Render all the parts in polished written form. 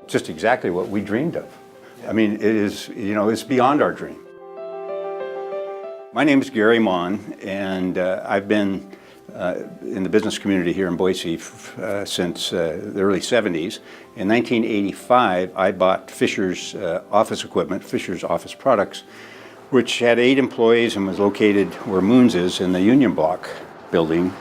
just exactly what we dreamed of. I mean, it is, it's beyond our dream. My name is Gary Mon, and I've been in the business community here in Boise since the early 70s. In 1985, I bought Fisher's office equipment, Fisher's Office Products, which had 8 employees and was located where Moons is in the Union Block building.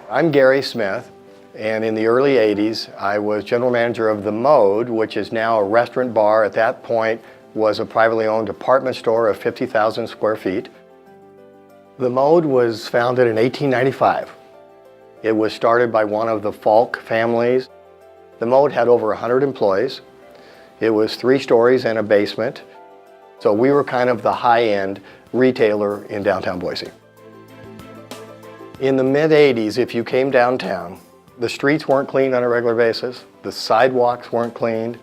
I'm Gary Smith, and in the early 80s, I was general manager of The Mode, which is now a restaurant bar. At that point, was a privately owned department store of 50,000 square feet. The Mode was founded in 1895. It was started by one of the Falk families. The Mode had over 100 employees. It was 3 stories and a basement. So we were kind of the high-end retailer in downtown Boise. In the mid-80s, if you came downtown, the streets weren't cleaned on a regular basis. The sidewalks weren't cleaned.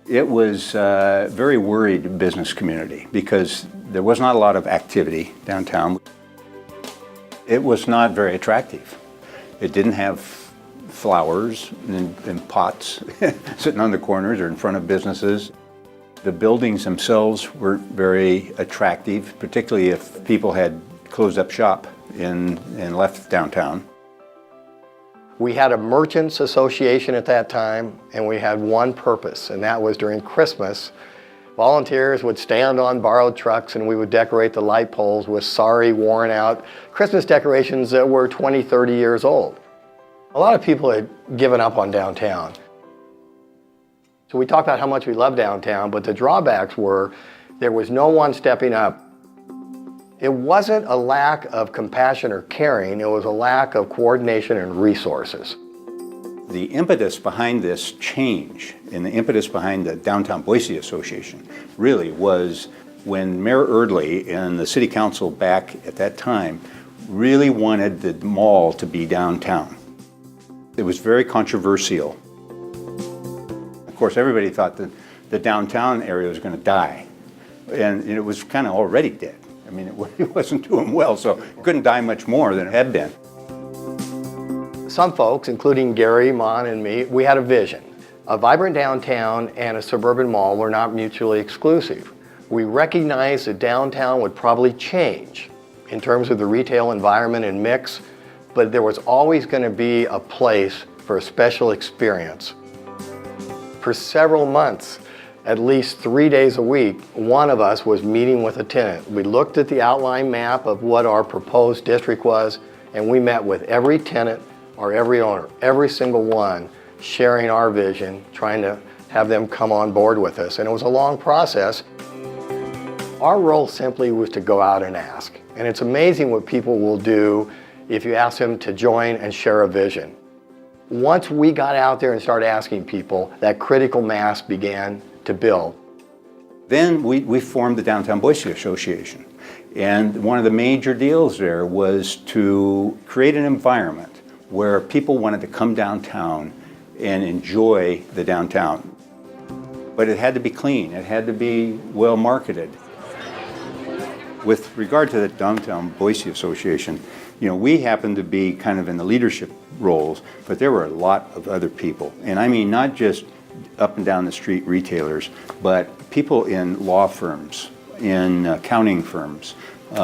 It was a very worried business community because there was not a lot of activity downtown. It was not very attractive. It didn't have flowers in pots sitting on the corners or in front of businesses. The buildings themselves weren't very attractive, particularly if people had closed up shop and left downtown. We had a merchants association at that time, and we had one purpose, and that was during Christmas, volunteers would stand on borrowed trucks and we would decorate the light poles with sorry, worn out Christmas decorations that were 20, 30 years old. A lot of people had given up on downtown. So we talked about how much we love downtown, but the drawbacks were there was no one stepping up. It wasn't a lack of compassion or caring, it was a lack of coordination and resources. The impetus behind this change and the impetus behind the Downtown Boise Association really was when Mayor Erdley and the city council back at that time really wanted the mall to be downtown. It was very controversial. Of course, everybody thought that the downtown area was going to die, and it was kind of already dead. I mean, it wasn't doing well, so it couldn't die much more than it had been. Some folks, including Gary, Mon, and me, we had a vision. A vibrant downtown and a suburban mall were not mutually exclusive. We recognized that downtown would probably change in terms of the retail environment and mix, but there was always going to be a place for a special experience. For several months, at least 3 days a week, one of us was meeting with a tenant. We looked at the outline map of what our proposed district was, and we met with every tenant or every owner, every single one, sharing our vision, trying to have them come on board with us. And it was a long process. Our role simply was to go out and ask. And it's amazing what people will do if you ask them to join and share a vision. Once we got out there and started asking people, that critical mass began to build. Then we formed the Downtown Boise Association. And one of the major deals there was to create an environment where people wanted to come downtown and enjoy the downtown. But it had to be clean, it had to be well marketed. With regard to the Downtown Boise Association, we happened to be kind of in the leadership roles, but there were a lot of other people. And I mean, not just up and down the street retailers, but people in law firms, in accounting firms,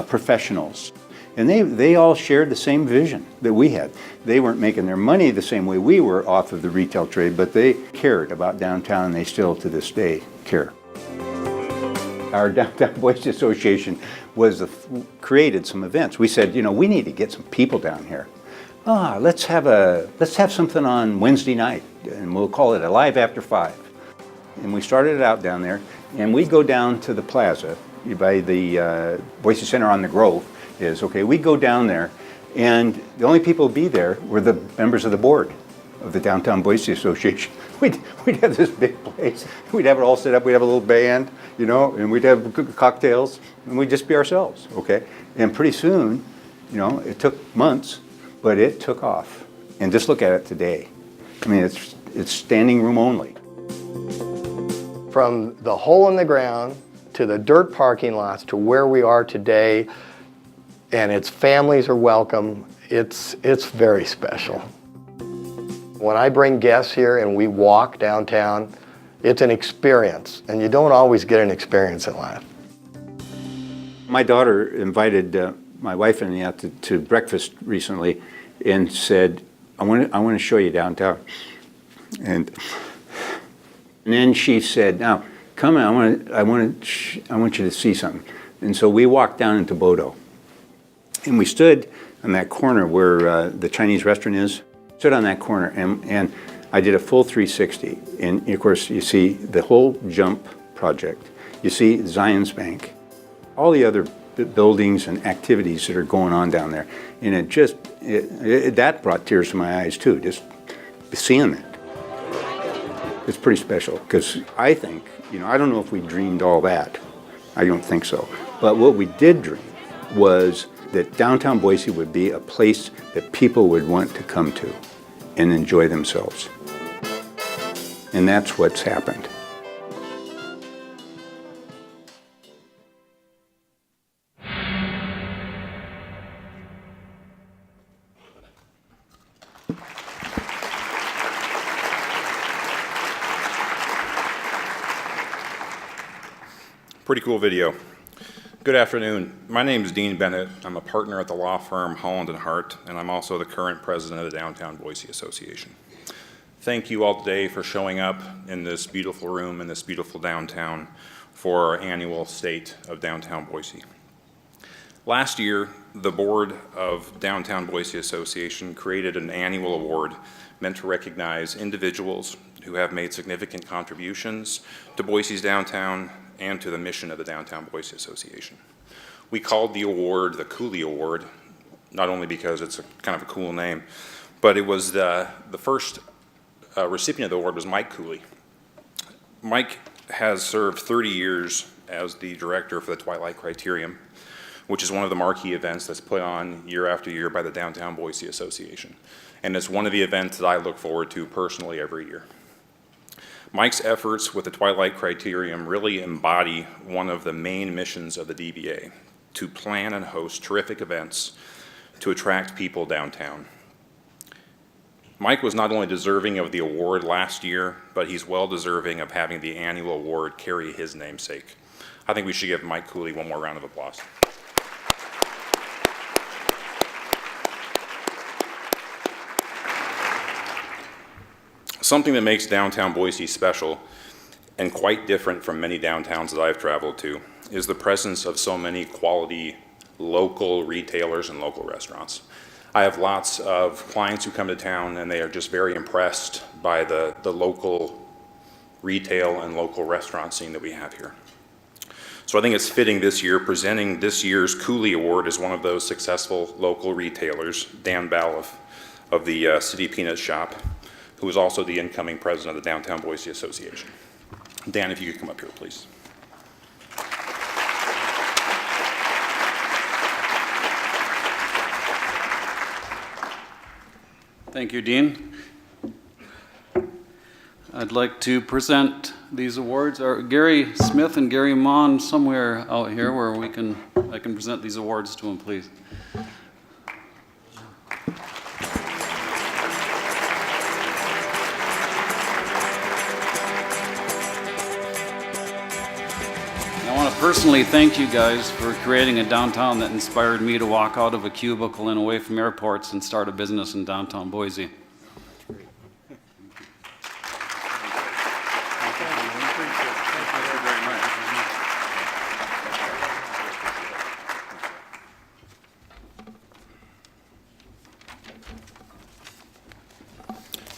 professionals. And they all shared the same vision that we had. They weren't making their money the same way we were off of the retail trade, but they cared about downtown, and they still to this day care. Our Downtown Boise Association created some events. We said, we need to get some people down here. Let's have something on Wednesday night, and we'll call it Alive After 5. And we started it out down there, and we'd go down to the plaza by the Boise Center on the Grove. We'd go down there, and the only people who'd be there were the members of the board of the Downtown Boise Association. We'd have this big place. We'd have it all set up. We'd have a little band, and we'd have cocktails, and we'd just be ourselves, okay? And pretty soon, it took months, but it took off. And just look at it today. I mean, it's standing room only. From the hole in the ground to the dirt parking lots to where we are today, and its families are welcome, it's very special. When I bring guests here and we walk downtown, it's an experience, and you don't always get an experience in life. My daughter invited my wife and me out to breakfast recently and said, I want to show you downtown. And then she said, now, come on, I want you to see something. And so we walked down into Bodo. And we stood on that corner where the Chinese restaurant is. Stood on that corner, and I did a full 360. And of course, you see the whole Jump project. You see Zion's Bank, all the other buildings and activities that are going on down there. And that brought tears to my eyes too, just seeing that. It's pretty special, because I think, I don't know if we dreamed all that. I don't think so. But what we did dream was that downtown Boise would be a place that people would want to come to and enjoy themselves. And that's what's happened. Pretty cool video. Good afternoon. My name is Dean Bennett. I'm a partner at the law firm Holland & Hart, and I'm also the current president of the Downtown Boise Association. Thank you all today for showing up in this beautiful room in this beautiful downtown for our annual State of Downtown Boise. Last year, the board of Downtown Boise Association created an annual award meant to recognize individuals who have made significant contributions to Boise's downtown and to the mission of the Downtown Boise Association. We called the award the Cooley Award, not only because it's kind of a cool name, but it was the first recipient of the award was Mike Cooley. Mike has served 30 years as the director for the Twilight Criterium, which is one of the marquee events that's put on year after year by the Downtown Boise Association. And it's one of the events that I look forward to personally every year. Mike's efforts with the Twilight Criterium really embody one of the main missions of the DBA, to plan and host terrific events to attract people downtown. Mike was not only deserving of the award last year, but he's well deserving of having the annual award carry his namesake. I think we should give Mike Cooley one more round of applause. Something that makes downtown Boise special and quite different from many downtowns that I've traveled to is the presence of so many quality local retailers and local restaurants. I have lots of clients who come to town and they are just very impressed by the local retail and local restaurant scene that we have here. So I think it's fitting this year, presenting this year's Cooley Award as one of those successful local retailers, Dan Balliff of the City Peanut Shop, who is also the incoming president of the Downtown Boise Association. Dan, if you could come up here, please. Thank you, Dean. I'd like to present these awards. Are Gary Smith and Gary Mon somewhere out here where I can present these awards to them, please? I want to personally thank you guys for creating a downtown that inspired me to walk out of a cubicle and away from airports and start a business in downtown Boise.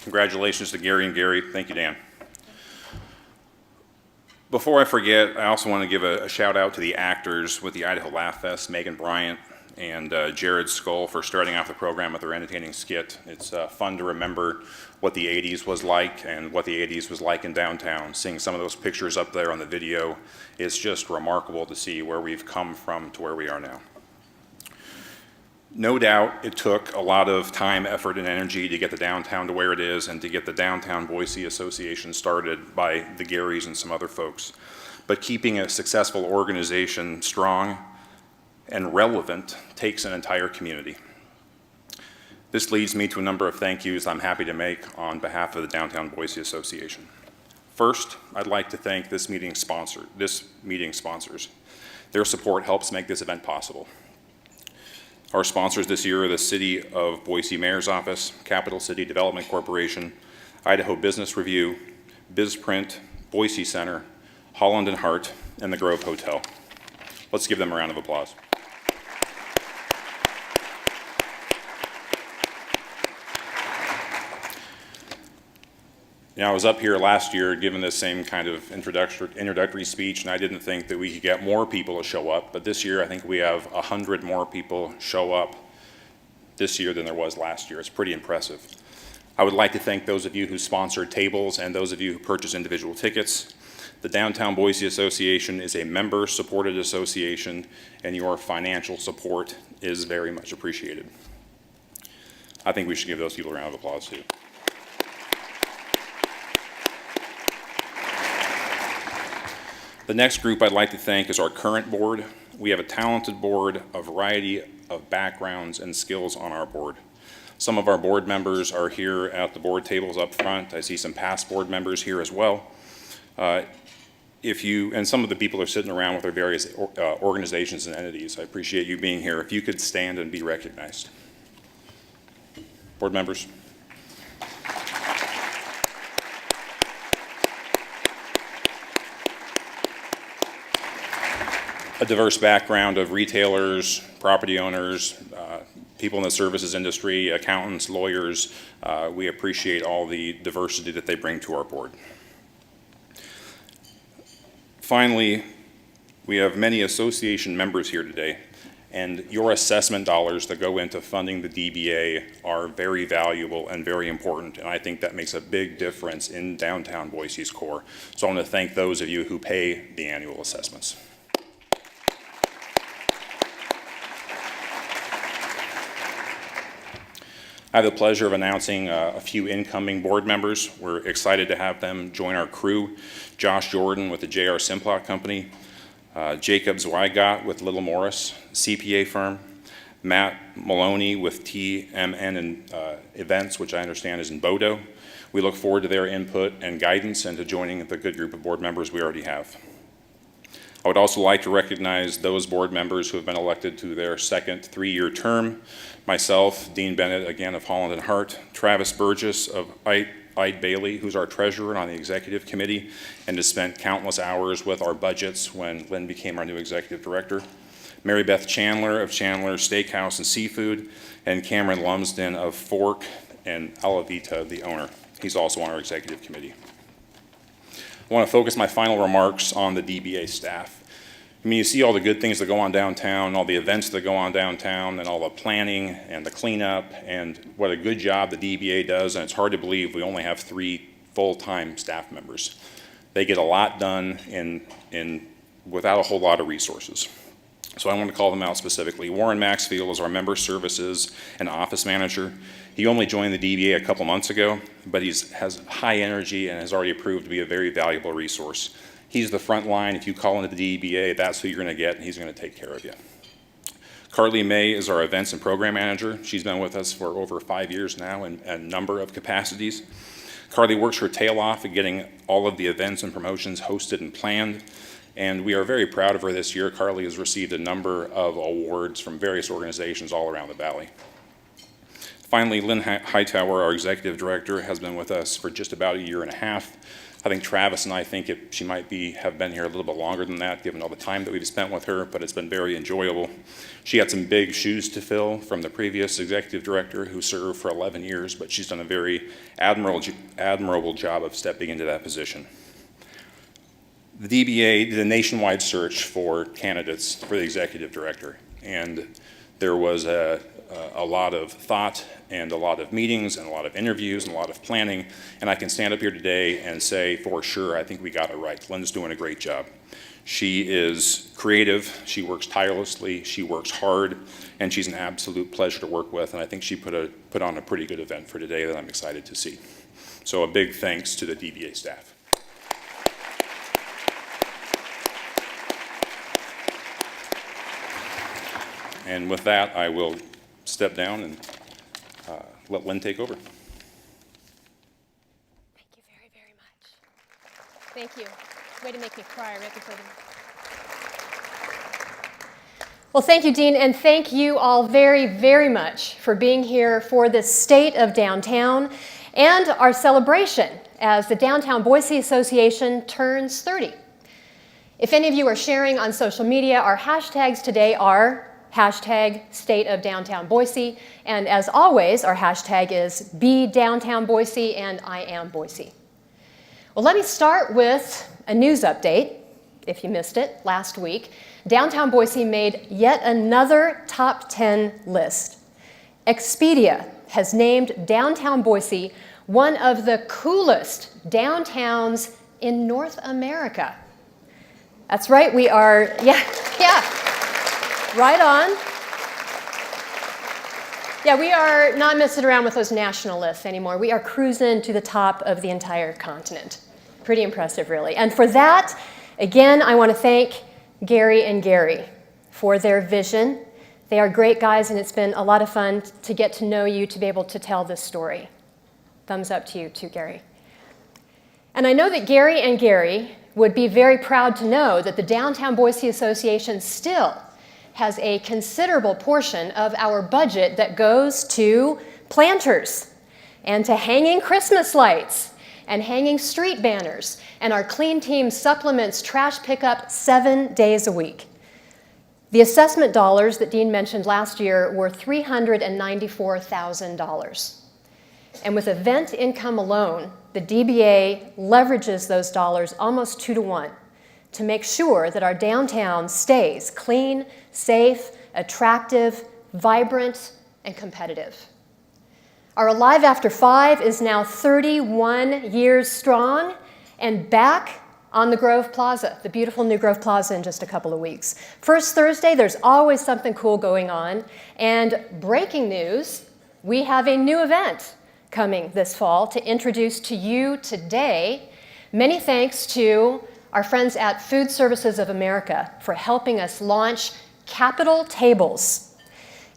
Congratulations to Gary and Gary. Thank you, Dan. Before I forget, I also want to give a shout out to the actors with the Idaho Laugh Fest, Megan Bryant and Jared Skull, for starting off the program with their entertaining skit. It's fun to remember what the 80s was like and what the 80s was like in downtown. Seeing some of those pictures up there on the video is just remarkable to see where we've come from to where we are now. No doubt it took a lot of time, effort, and energy to get the downtown to where it is and to get the Downtown Boise Association started by the Garys and some other folks. But keeping a successful organization strong and relevant takes an entire community. This leads me to a number of thank yous I'm happy to make on behalf of the Downtown Boise Association. First, I'd like to thank this meeting's sponsors. Their support helps make this event possible. Our sponsors this year are the City of Boise Mayor's Office, Capital City Development Corporation, Idaho Business Review, BizPrint, Boise Center, Holland and Hart, and the Grove Hotel. Let's give them a round of applause. Now, I was up here last year giving this same kind of introductory speech, and I didn't think that we could get more people to show up, but this year I think we have 100 more people show up this year than there was last year. It's pretty impressive. I would like to thank those of you who sponsored tables and those of you who purchased individual tickets. The Downtown Boise Association is a member-supported association, and your financial support is very much appreciated. I think we should give those people a round of applause too. The next group I'd like to thank is our current board. We have a talented board, a variety of backgrounds and skills on our board. Some of our board members are here at the board tables up front. I see some past board members here as well. And some of the people are sitting around with their various organizations and entities. I appreciate you being here. If you could stand and be recognized. Board members. A diverse background of retailers, property owners, people in the services industry, accountants, lawyers. We appreciate all the diversity that they bring to our board. Finally, we have many association members here today, and your assessment dollars that go into funding the DBA are very valuable and very important, and I think that makes a big difference in downtown Boise's core. So I want to thank those of you who pay the annual assessments. I have the pleasure of announcing a few incoming board members. We're excited to have them join our crew. Josh Jordan with the J.R. Simplot Company, Jacob Zweigott with Little Morris CPA firm, Matt Maloney with TMN Events, which I understand is in Bodo. We look forward to their input and guidance and to joining the good group of board members we already have. I would also like to recognize those board members who have been elected to their second 3-year term. Myself, Dean Bennett, again of Holland and Hart, Travis Burgess of Ide Bailey, who's our treasurer and on the executive committee, and has spent countless hours with our budgets when Lynn became our new executive director. Mary Beth Chandler of Chandler Steakhouse and Seafood, and Cameron Lumsden of Fork and Alavita, the owner. He's also on our executive committee. I want to focus my final remarks on the DBA staff. I mean, you see all the good things that go on downtown, all the events that go on downtown, and all the planning and the cleanup, and what a good job the DBA does, and it's hard to believe we only have 3 full-time staff members. They get a lot done without a whole lot of resources. So I want to call them out specifically. Warren Maxfield is our member services and office manager. He only joined the DBA a couple months ago, but he has high energy and has already proved to be a very valuable resource. He's the front line. If you call into the DBA, that's who you're going to get, and he's going to take care of you. Carly May is our events and program manager. She's been with us for over 5 years now in a number of capacities. Carly works her tail off at getting all of the events and promotions hosted and planned, and we are very proud of her this year. Carly has received a number of awards from various organizations all around the valley. Finally, Lynn Hightower, our executive director, has been with us for just about 1.5 years. I think Travis and I think she might have been here a little bit longer than that, given all the time that we've spent with her, but it's been very enjoyable. She had some big shoes to fill from the previous executive director who served for 11 years, but she's done a very admirable job of stepping into that position. The DBA did a nationwide search for candidates for the executive director, and there was a lot of thought and a lot of meetings and a lot of interviews and a lot of planning, and I can stand up here today and say for sure I think we got it right. Lynn's doing a great job. She is creative, she works tirelessly, she works hard, and she's an absolute pleasure to work with, and I think she put on a pretty good event for today that I'm excited to see. So a big thanks to the DBA staff. And with that, I will step down and let Lynn take over. Thank you very, very much. Thank you. Way to make me cry right before the... Well, thank you, Dean, and thank you all very, very much for being here for this State of Downtown and our celebration as the Downtown Boise Association turns 30. If any of you are sharing on social media, our hashtags today are hashtag State of Downtown Boise, and as always, our hashtag is Be Downtown Boise and I Am Boise. Well, let me start with a news update. If you missed it last week, Downtown Boise made yet another top 10 list. Expedia has named Downtown Boise one of the coolest downtowns in North America. That's right, we are, yeah, right on. Yeah, we are not messing around with those national lists anymore. We are cruising to the top of the entire continent. Pretty impressive, really. And for that, again, I want to thank Gary and Gary for their vision. They are great guys, and it's been a lot of fun to get to know you, to be able to tell this story. Thumbs up to you too, Gary. And I know that Gary and Gary would be very proud to know that the Downtown Boise Association still has a considerable portion of our budget that goes to planters and to hanging Christmas lights and hanging street banners, and our clean team supplements trash pickup 7 days a week. The assessment dollars that Dean mentioned last year were $394,000. And with event income alone, the DBA leverages those dollars almost 2 to 1 to make sure that our downtown stays clean, safe, attractive, vibrant, and competitive. Our Alive After 5 is now 31 years strong and back on the Grove Plaza, the beautiful new Grove Plaza, in just a couple of weeks. First Thursday, there's always something cool going on. And breaking news, we have a new event coming this fall to introduce to you today. Many thanks to our friends at Food Services of America for helping us launch Capitol Tables.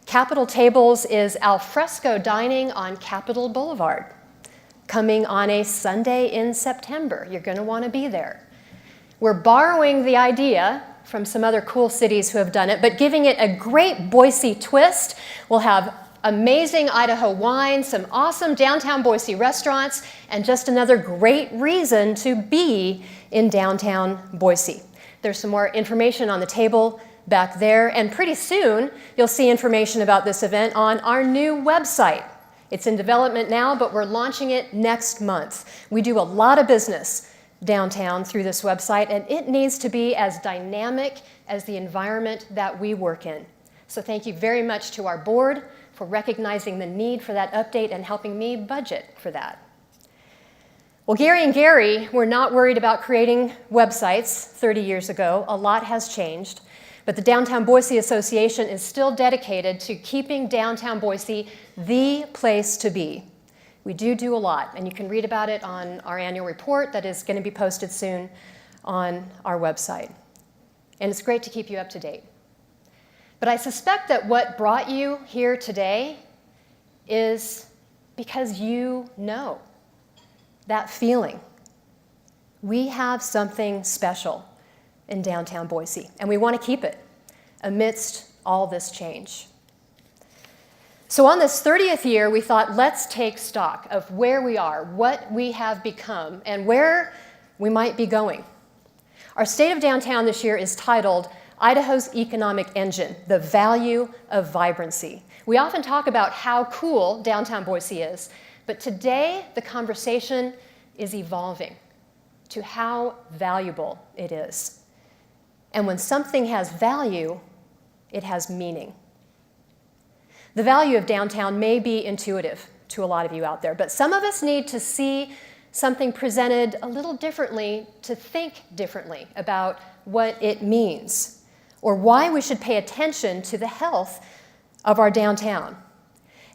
Capitol Tables is alfresco dining on Capitol Boulevard, coming on a Sunday in September. You're going to want to be there. We're borrowing the idea from some other cool cities who have done it, but giving it a great Boise twist. We'll have amazing Idaho wine, some awesome downtown Boise restaurants, and just another great reason to be in downtown Boise. There's some more information on the table back there, and pretty soon you'll see information about this event on our new website. It's in development now, but we're launching it next month. We do a lot of business downtown through this website, and it needs to be as dynamic as the environment that we work in. So thank you very much to our board for recognizing the need for that update and helping me budget for that. Well, Gary and Gary were not worried about creating websites 30 years ago. A lot has changed. But the Downtown Boise Association is still dedicated to keeping downtown Boise the place to be. We do a lot, and you can read about it on our annual report that is going to be posted soon on our website. And it's great to keep you up to date. But I suspect that what brought you here today is because you know that feeling. We have something special in downtown Boise, and we want to keep it amidst all this change. So on this 30th year, we thought, let's take stock of where we are, what we have become, and where we might be going. Our State of Downtown this year is titled Idaho's Economic Engine, the Value of Vibrancy. We often talk about how cool downtown Boise is, but today the conversation is evolving to how valuable it is. And when something has value, it has meaning. The value of downtown may be intuitive to a lot of you out there, but some of us need to see something presented a little differently to think differently about what it means or why we should pay attention to the health of our downtown.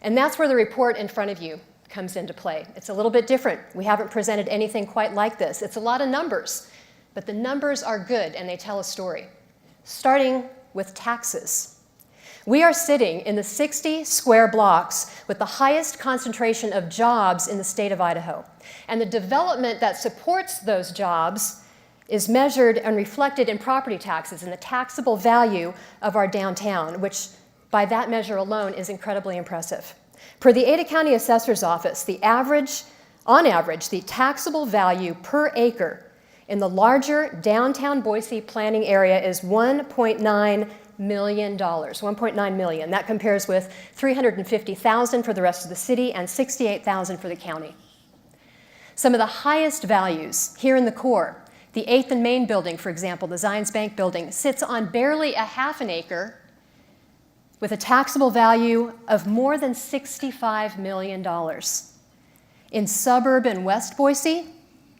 And that's where the report in front of you comes into play. It's a little bit different. We haven't presented anything quite like this. It's a lot of numbers, but the numbers are good and they tell a story. Starting with taxes. We are sitting in the 60 square blocks with the highest concentration of jobs in the state of Idaho. And the development that supports those jobs is measured and reflected in property taxes and the taxable value of our downtown, which by that measure alone is incredibly impressive. Per the Ada County Assessor's Office, on average, the taxable value per acre in the larger downtown Boise planning area is $1.9 million, $1.9 million. That compares with $350,000 for the rest of the city and $68,000 for the county. Some of the highest values here in the core, the 8th and Main building, for example, the Zions Bank building, sits on barely a half an acre with a taxable value of more than $65 million. In suburban West Boise,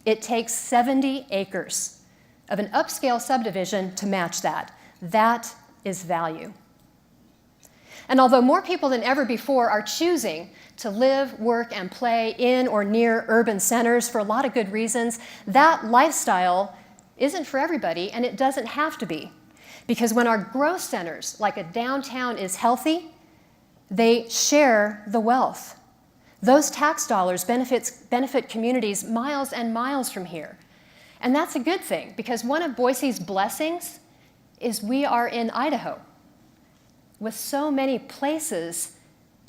it takes 70 acres of an upscale subdivision to match that. That is value. And although more people than ever before are choosing to live, work, and play in or near urban centers for a lot of good reasons, that lifestyle isn't for everybody, and it doesn't have to be. Because when our growth centers, like a downtown, is healthy, they share the wealth. Those tax dollars benefit communities miles and miles from here. And that's a good thing, because one of Boise's blessings is we are in Idaho, with so many places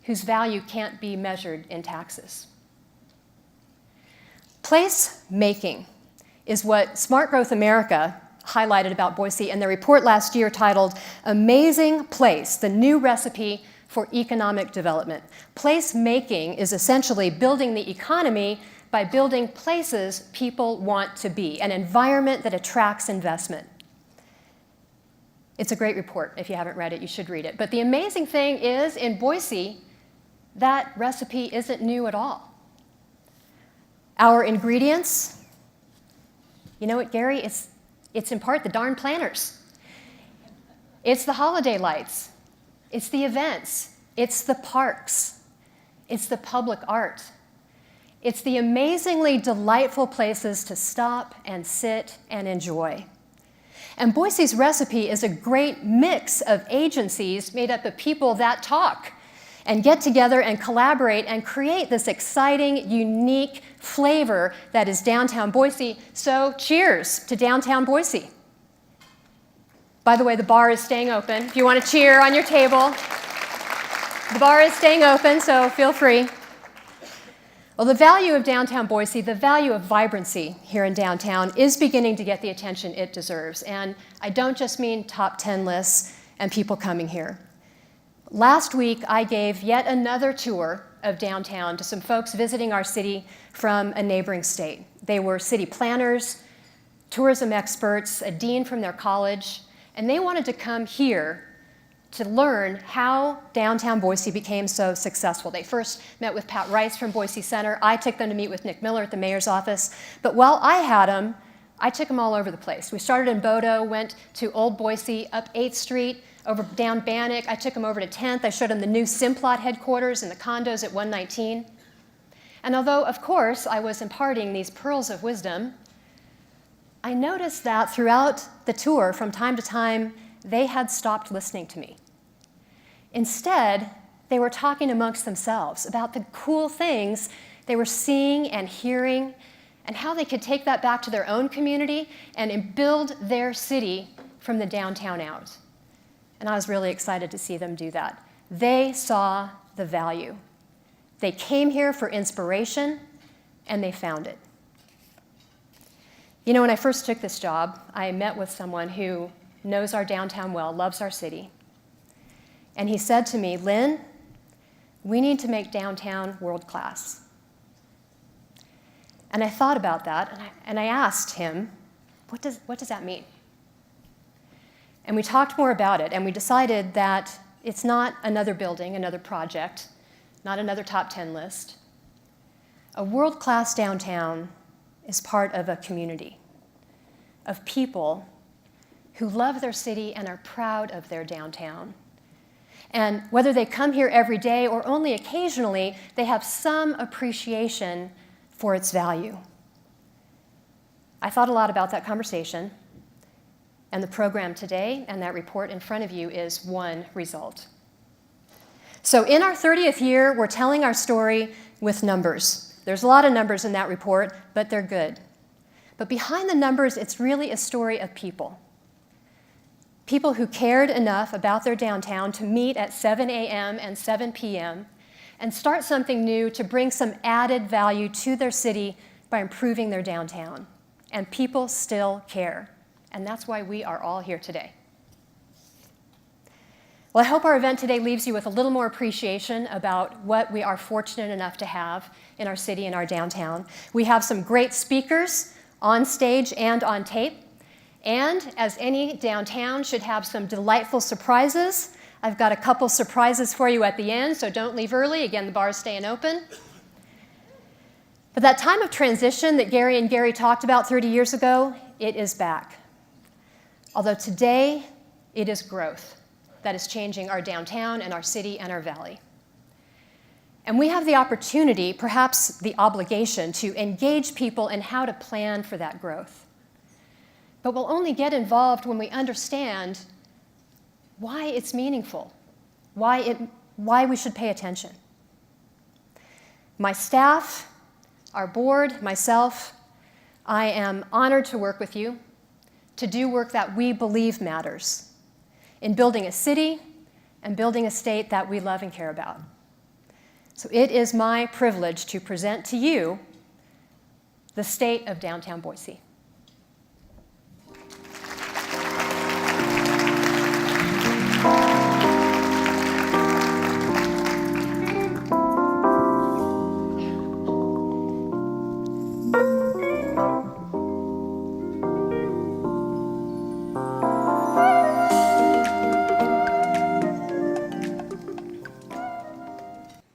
whose value can't be measured in taxes. Place making is what Smart Growth America highlighted about Boise in their report last year titled Amazing Place, the New Recipe for Economic Development. Place making is essentially building the economy by building places people want to be, an environment that attracts investment. It's a great report. If you haven't read it, you should read it. But the amazing thing is, in Boise, that recipe isn't new at all. Our ingredients, you know what, Gary? It's in part the darn planners. It's the holiday lights. It's the events. It's the parks. It's the public art. It's the amazingly delightful places to stop and sit and enjoy. And Boise's recipe is a great mix of agencies made up of people that talk and get together and collaborate and create this exciting, unique flavor that is downtown Boise. So cheers to downtown Boise. By the way, the bar is staying open. If you want to cheer on your table, the bar is staying open, so feel free. Well, the value of downtown Boise, the value of vibrancy here in downtown is beginning to get the attention it deserves. And I don't just mean top 10 lists and people coming here. Last week, I gave yet another tour of downtown to some folks visiting our city from a neighboring state. They were city planners, tourism experts, a dean from their college, and they wanted to come here to learn how downtown Boise became so successful. They first met with Pat Rice from Boise Center. I took them to meet with Nick Miller at the mayor's office. But while I had them, I took them all over the place. We started in Bodo, went to Old Boise, up 8th Street, over down Bannock. I took them over to 10th. I showed them the new Simplot headquarters and the condos at 119. And although, of course, I was imparting these pearls of wisdom, I noticed that throughout the tour, from time to time, they had stopped listening to me. Instead, they were talking amongst themselves about the cool things they were seeing and hearing and how they could take that back to their own community and build their city from the downtown out. And I was really excited to see them do that. They saw the value. They came here for inspiration, and they found it. You know, when I first took this job, I met with someone who knows our downtown well, loves our city. And he said to me, Lynn, we need to make downtown world class. And I thought about that, and I asked him, what does that mean? And we talked more about it, and we decided that it's not another building, another project, not another top 10 list. A world-class downtown is part of a community of people who love their city and are proud of their downtown. And whether they come here every day or only occasionally, they have some appreciation for its value. I thought a lot about that conversation, and the program today and that report in front of you is one result. So in our 30th year, we're telling our story with numbers. There's a lot of numbers in that report, but they're good. But behind the numbers, it's really a story of people. People who cared enough about their downtown to meet at 7 a.m. and 7 p.m. and start something new to bring some added value to their city by improving their downtown. And people still care. And that's why we are all here today. Well, I hope our event today leaves you with a little more appreciation about what we are fortunate enough to have in our city and our downtown. We have some great speakers on stage and on tape. And as any downtown should have some delightful surprises, I've got a couple surprises for you at the end, so don't leave early. Again, the bar's staying open. But that time of transition that Gary and Gary talked about 30 years ago, it is back. Although today, it is growth that is changing our downtown and our city and our valley. And we have the opportunity, perhaps the obligation, to engage people in how to plan for that growth. But we'll only get involved when we understand why it's meaningful, why we should pay attention. My staff, our board, myself, I am honored to work with you, to do work that we believe matters in building a city and building a state that we love and care about. So it is my privilege to present to you the state of downtown Boise.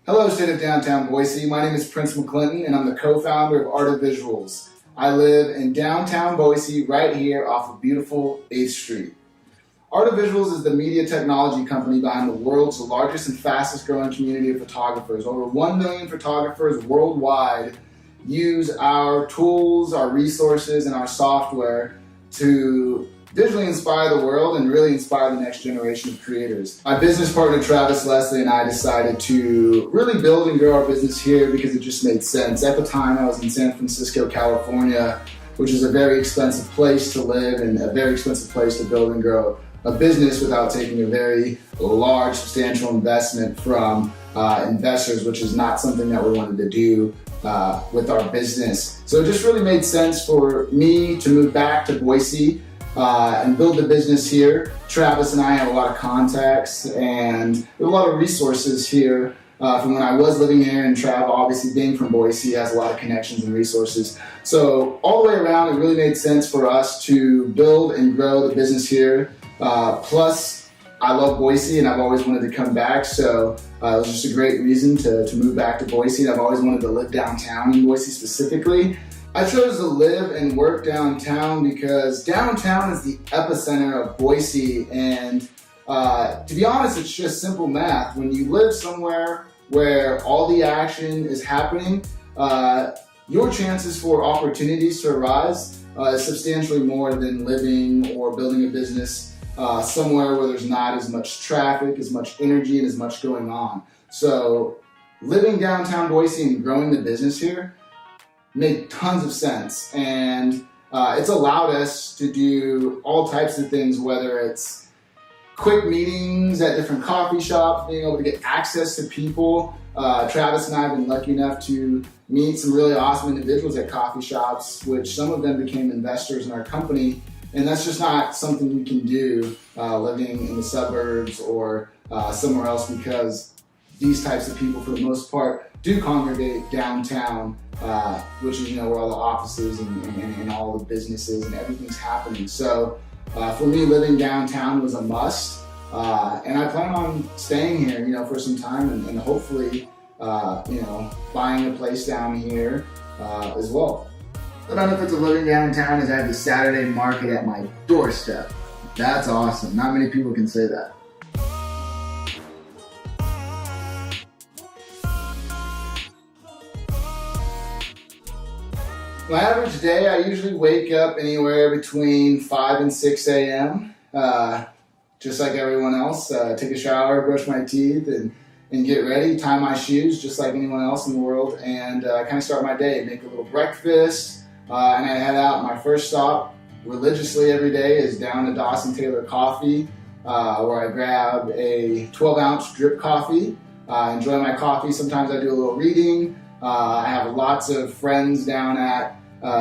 Hello, State of Downtown Boise. My name is Prince McClinton, and I'm the co-founder of Art of Visuals. I live in downtown Boise, right here off of beautiful 8th Street. Art of Visuals is the media technology company behind the world's largest and fastest growing community of photographers. Over 1 million photographers worldwide use our tools, our resources, and our software to visually inspire the world and really inspire the next generation of creators. My business partner Travis Leslie and I decided to really build and grow our business here because it just made sense. At the time I was in San Francisco, California, which is a very expensive place to live and a very expensive place to build and grow a business without taking a very large, substantial investment from investors, which is not something that we wanted to do with our business. So it just really made sense for me to move back to Boise and build the business here. Travis and I have a lot of contacts and a lot of resources here from when I was living here, and Trav, obviously being from Boise, has a lot of connections and resources. So all the way around, it really made sense for us to build and grow the business here. Plus, I love Boise and I've always wanted to come back, so it was just a great reason to move back to Boise, and I've always wanted to live downtown in Boise specifically. I chose to live and work downtown because downtown is the epicenter of Boise, and to be honest, it's just simple math. When you live somewhere where all the action is happening, your chances for opportunities to arise is substantially more than living or building a business somewhere where there's not as much traffic, as much energy, and as much going on. So living downtown Boise and growing the business here made tons of sense, and it's allowed us to do all types of things, whether it's quick meetings at different coffee shops, being able to get access to people. Travis and I have been lucky enough to meet some really awesome individuals at coffee shops, which some of them became investors in our company, and that's just not something you can do living in the suburbs or somewhere else, because these types of people, for the most part, do congregate downtown, which is, where all the offices and all the businesses and everything's happening. So for me, living downtown was a must, and I plan on staying here, for some time, and hopefully, buying a place down here as well. The benefits of living downtown is I have the Saturday market at my doorstep. That's awesome. Not many people can say that. My average day, I usually wake up anywhere between 5 and 6 a.m. Just like everyone else, take a shower, brush my teeth, and and get ready, tie my shoes just like anyone else in the world, and kind of start my day, make a little breakfast, and I head out. My first stop religiously every day is down to Dawson Taylor Coffee, where I grab a 12-ounce drip coffee. Enjoy my coffee. Sometimes I do a little reading. I have lots of friends down at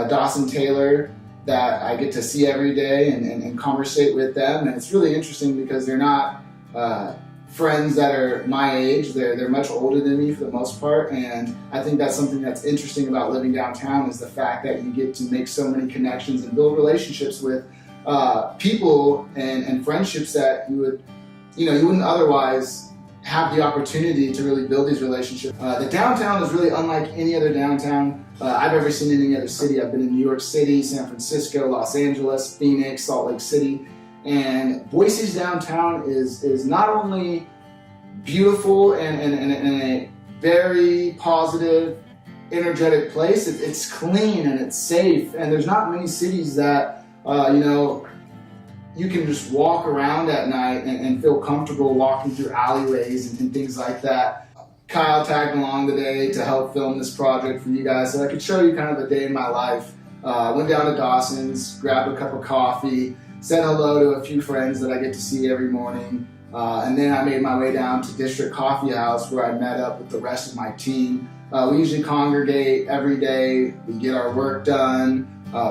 Dawson Taylor that I get to see every day and conversate with them. And it's really interesting because they're not friends that are my age. They're much older than me for the most part. And I think that's something that's interesting about living downtown, is the fact that you get to make so many connections and build relationships with people and friendships that you wouldn't otherwise have the opportunity to really build these relationships. The downtown is really unlike any other downtown I've ever seen in any other city. I've been in New York City, San Francisco, Los Angeles, Phoenix, Salt Lake City, and Boise's downtown is not only beautiful and a very positive, energetic place. It's clean and it's safe, and there's not many cities that you can just walk around at night and feel comfortable walking through alleyways and things like that. Kyle tagged along today to help film this project for you guys, so I could show you kind of a day in my life. Went down to Dawson's, grabbed a cup of coffee, said hello to a few friends that I get to see every morning, and then I made my way down to District Coffee House, where I met up with the rest of my team. We usually congregate every day, we get our work done,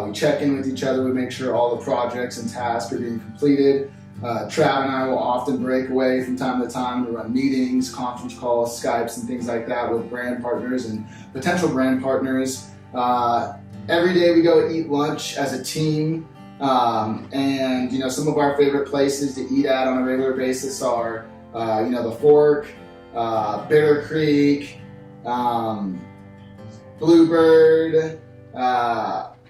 we check in with each other, we make sure all the projects and tasks are being completed. Trav and I will often break away from time to time to run meetings, conference calls, Skypes, and things like that with brand partners and potential brand partners. Every day we go eat lunch as a team, and some of our favorite places to eat at on a regular basis are the Fork, Bitter Creek, Bluebird,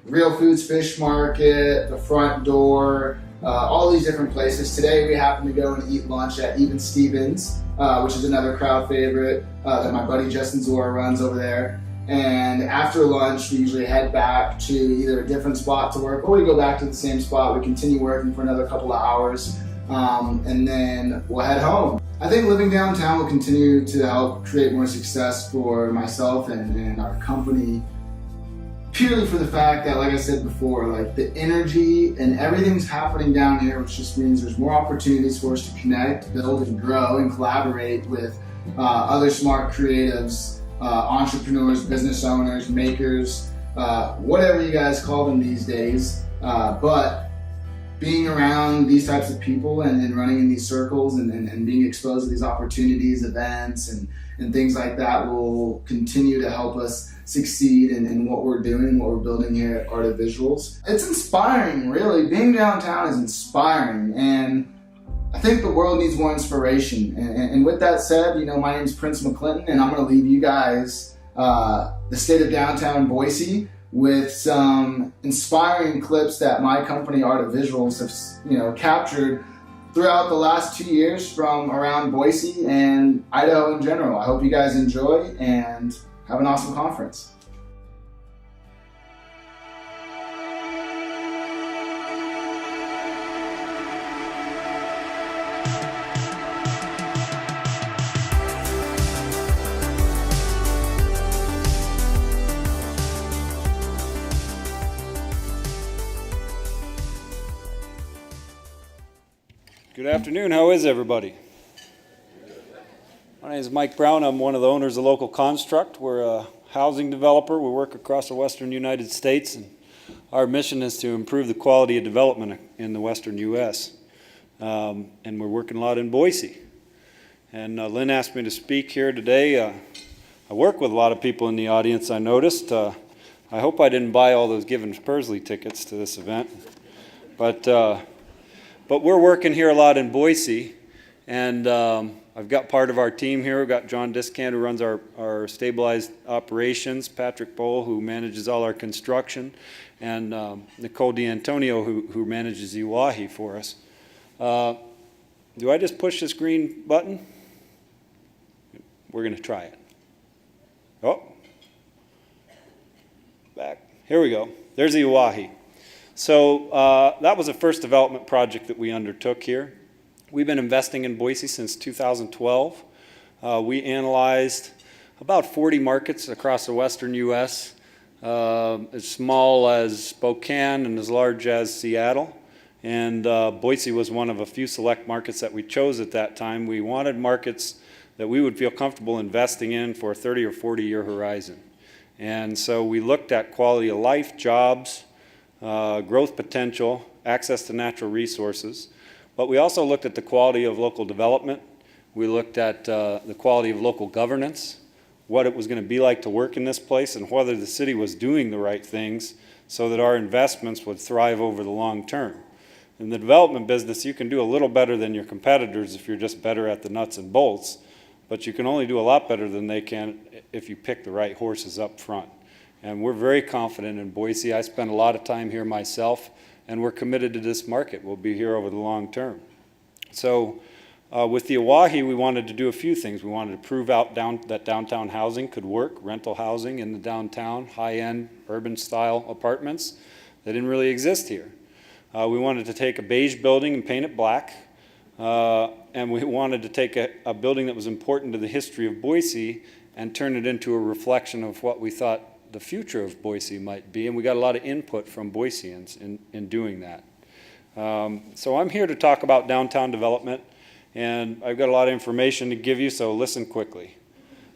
Real Foods Fish Market, the Front Door, all these different places. Today we happen to go and eat lunch at Even Stevens, which is another crowd favorite that my buddy Justin Zora runs over there. And after lunch, we usually head back to either a different spot to work, or we go back to the same spot. We continue working for another couple of hours, and then we'll head home. I think living downtown will continue to help create more success for myself and our company, purely for the fact that, like I said before, like the energy and everything's happening down here, which just means there's more opportunities for us to connect, build, and grow, and collaborate with other smart creatives, entrepreneurs, business owners, makers, whatever you guys call them these days. But being around these types of people and running in these circles and being exposed to these opportunities, events, and things like that will continue to help us succeed in what we're doing, what we're building here at Art of Visuals. It's inspiring, really. Being downtown is inspiring, and I think the world needs more inspiration. And with that said, my name is Prince McClinton, and I'm going to leave you guys the state of downtown Boise with some inspiring clips that my company, Art of Visuals, have captured throughout the last 2 years from around Boise and Idaho in general. I hope you guys enjoy and have an awesome conference. Good afternoon. How is everybody? My name is Mike Brown. I'm one of the owners of Local Construct. We're a housing developer. We work across the western United States, and our mission is to improve the quality of development in the western U.S. And we're working a lot in Boise. And Lynn asked me to speak here today. I work with a lot of people in the audience, I noticed. I hope I didn't buy all those Given Pursley tickets to this event. But we're working here a lot in Boise, and I've got part of our team here. We've got John Discant, who runs our stabilized operations, Patrick Bowl, who manages all our construction, and Nicole D'Antonio, who manages Uahi for us. Do I just push this green button? We're going to try it. Oh, back. Here we go. There's the Uahi. So that was the first development project that we undertook here. We've been investing in Boise since 2012. We analyzed about 40 markets across the western U.S., as small as Spokane and as large as Seattle. And Boise was one of a few select markets that we chose at that time. We wanted markets that we would feel comfortable investing in for a 30 or 40-year horizon. And so we looked at quality of life, jobs, growth potential, access to natural resources. But we also looked at the quality of local development. We looked at the quality of local governance, what it was going to be like to work in this place, and whether the city was doing the right things so that our investments would thrive over the long term. In the development business, you can do a little better than your competitors if you're just better at the nuts and bolts, but you can only do a lot better than they can if you pick the right horses up front. And we're very confident in Boise. I spend a lot of time here myself, and we're committed to this market. We'll be here over the long term. So with the Oahe, we wanted to do a few things. We wanted to prove out that downtown housing could work, rental housing in the downtown, high-end urban-style apartments that didn't really exist here. We wanted to take a beige building and paint it black, and we wanted to take a building that was important to the history of Boise and turn it into a reflection of what we thought the future of Boise might be, and we got a lot of input from Boiseans in doing that. So I'm here to talk about downtown development, and I've got a lot of information to give you, so listen quickly.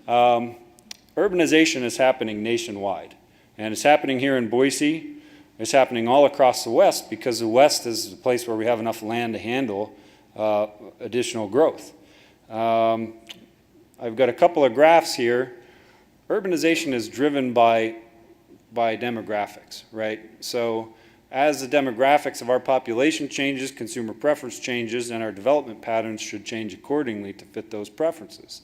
Urbanization is happening nationwide, and it's happening here in Boise. It's happening all across the West because the West is the place where we have enough land to handle additional growth. I've got a couple of graphs here. Urbanization is driven by demographics, right? So as the demographics of our population changes, consumer preference changes, and our development patterns should change accordingly to fit those preferences.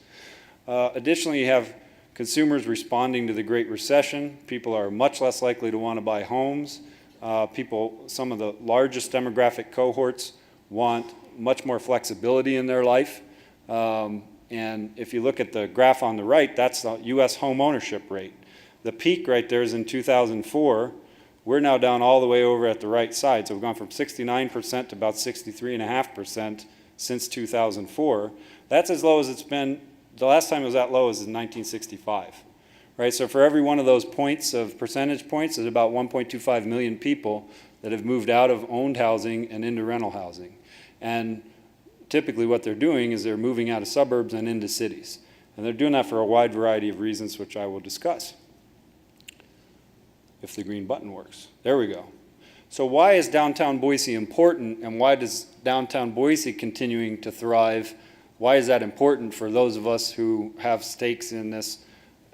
Additionally, you have consumers responding to the Great Recession. People are much less likely to want to buy homes. Some of the largest demographic cohorts want much more flexibility in their life. And if you look at the graph on the right, that's the U.S. home ownership rate. The peak right there is in 2004. We're now down all the way over at the right side. So we've gone from 69% to about 63.5% since 2004. That's as low as it's been. The last time it was that low was in 1965, right? So for every one of those points of percentage points, there's about 1.25 million people that have moved out of owned housing and into rental housing. And typically what they're doing is they're moving out of suburbs and into cities. And they're doing that for a wide variety of reasons, which I will discuss. If the green button works. There we go. So why is downtown Boise important, and why does downtown Boise continuing to thrive? Why is that important for those of us who have stakes in this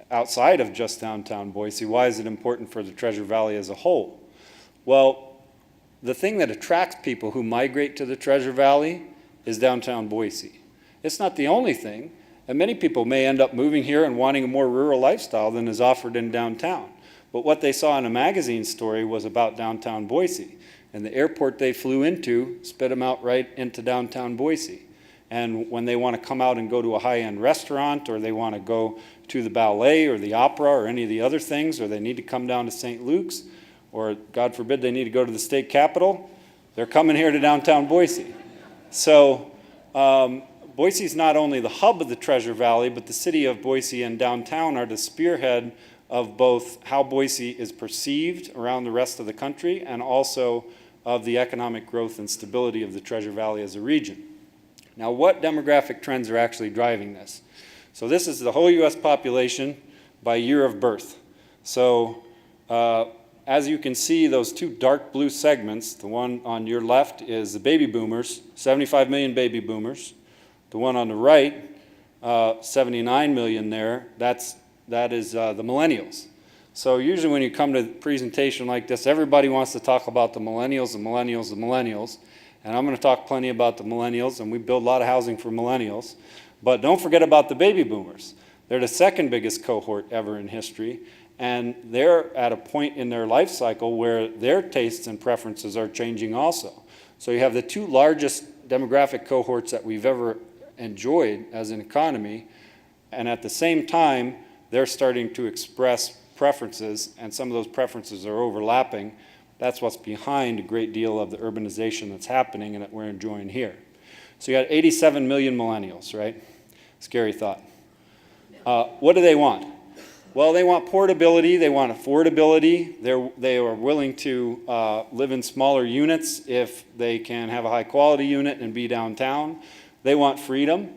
outside of just downtown Boise? Why is it important for the Treasure Valley as a whole? Well, the thing that attracts people who migrate to the Treasure Valley is downtown Boise. It's not the only thing, and many people may end up moving here and wanting a more rural lifestyle than is offered in downtown. But what they saw in a magazine story was about downtown Boise, and the airport they flew into spit them out right into downtown Boise. And when they want to come out and go to a high-end restaurant, or they want to go to the ballet or the opera or any of the other things, or they need to come down to St. Luke's, or God forbid they need to go to the state capitol, they're coming here to downtown Boise. So Boise is not only the hub of the Treasure Valley, but the city of Boise and downtown are the spearhead of both how Boise is perceived around the rest of the country and also of the economic growth and stability of the Treasure Valley as a region. Now, what demographic trends are actually driving this? So this is the whole U.S. population by year of birth. So as you can see, those two dark blue segments, the one on your left is the baby boomers, 75 million baby boomers. The one on the right, 79 million there, that is the millennials. So usually when you come to a presentation like this, everybody wants to talk about the millennials, the millennials, the millennials. And I'm going to talk plenty about the millennials, and we build a lot of housing for millennials. But don't forget about the baby boomers. They're the second biggest cohort ever in history, and they're at a point in their life cycle where their tastes and preferences are changing also. So you have the two largest demographic cohorts that we've ever enjoyed as an economy, and at the same time, they're starting to express preferences, and some of those preferences are overlapping. That's what's behind a great deal of the urbanization that's happening and that we're enjoying here. So you got 87 million millennials, right? Scary thought. What do they want? Well, they want portability, they want affordability, they are willing to live in smaller units if they can have a high quality unit and be downtown. They want freedom.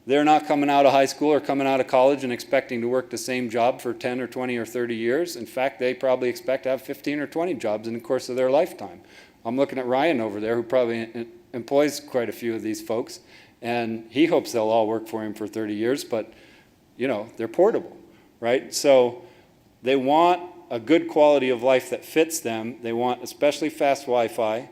They're not coming out of high school or coming out of college and expecting to work the same job for 10 or 20 or 30 years. In fact, they probably expect to have 15 or 20 jobs in the course of their lifetime. I'm looking at Ryan over there, who probably employs quite a few of these folks, and he hopes they'll all work for him for 30 years, but you know, they're portable. Right? So they want a good quality of life that fits them. They want especially fast Wi-Fi.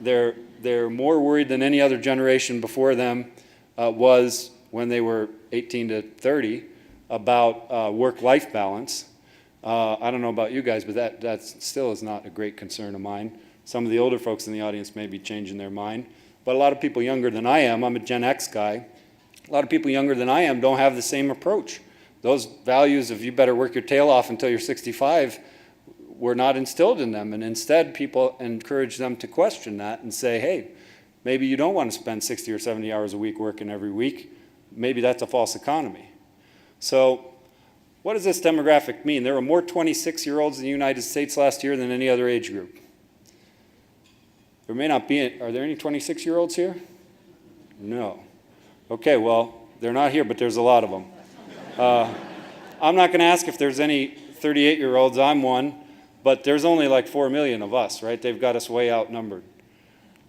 They're more worried than any other generation before them was when they were 18 to 30 about work-life balance. I don't know about you guys, but that still is not a great concern of mine. Some of the older folks in the audience may be changing their mind, but a lot of people younger than I am, I'm a Gen X guy, a lot of people younger than I am don't have the same approach. Those values of you better work your tail off until you're 65 were not instilled in them. And instead, people encourage them to question that and say, hey, maybe you don't want to spend 60 or 70 hours a week working every week. Maybe that's a false economy. So what does this demographic mean? There were more 26-year-olds in the United States last year than any other age group. There may not be, are there any 26-year-olds here? No. Okay, well, they're not here, but there's a lot of them. I'm not going to ask if there's any 38-year-olds. I'm one, but there's only like 4 million of us, right? They've got us way outnumbered.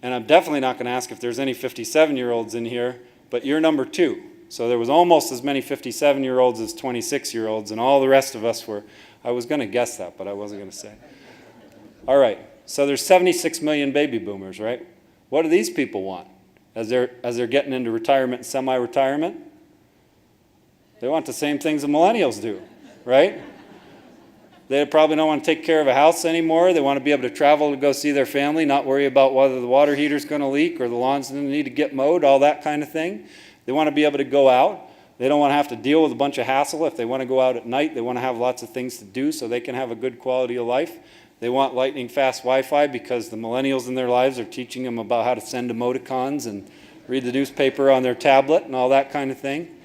And I'm definitely not going to ask if there's any 57-year-olds in here, but you're number 2. So there was almost as many 57-year-olds as 26-year-olds, and all the rest of us were, I was going to guess that, but I wasn't going to say. All right, so there's 76 million baby boomers, right? What do these people want as they're getting into retirement and semi-retirement? They want the same things the millennials do, right? They probably don't want to take care of a house anymore. They want to be able to travel to go see their family, not worry about whether the water heater's going to leak or the lawns need to get mowed, all that kind of thing. They want to be able to go out. They don't want to have to deal with a bunch of hassle. If they want to go out at night, they want to have lots of things to do so they can have a good quality of life. They want lightning fast Wi-Fi because the millennials in their lives are teaching them about how to send emoticons and read the newspaper on their tablet and all that kind of thing.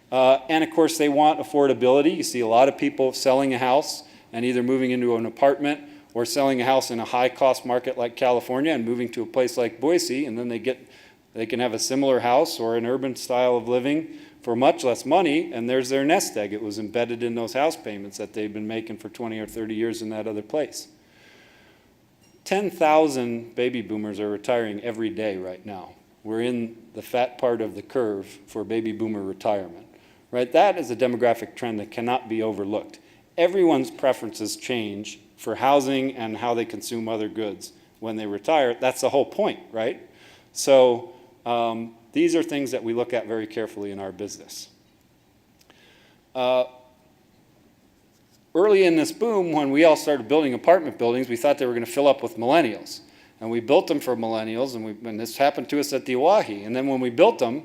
And of course, they want affordability. You see a lot of people selling a house and either moving into an apartment or selling a house in a high-cost market like California and moving to a place like Boise, and then they can have a similar house or an urban style of living for much less money, and there's their nest egg. It was embedded in those house payments that they've been making for 20 or 30 years in that other place. 10,000 baby boomers are retiring every day right now. We're in the fat part of the curve for baby boomer retirement. Right? That is a demographic trend that cannot be overlooked. Everyone's preferences change for housing and how they consume other goods when they retire. That's the whole point, right? So these are things that we look at very carefully in our business. Early in this boom, when we all started building apartment buildings, we thought they were going to fill up with millennials. And we built them for millennials, and this happened to us at the Oahe. And then when we built them,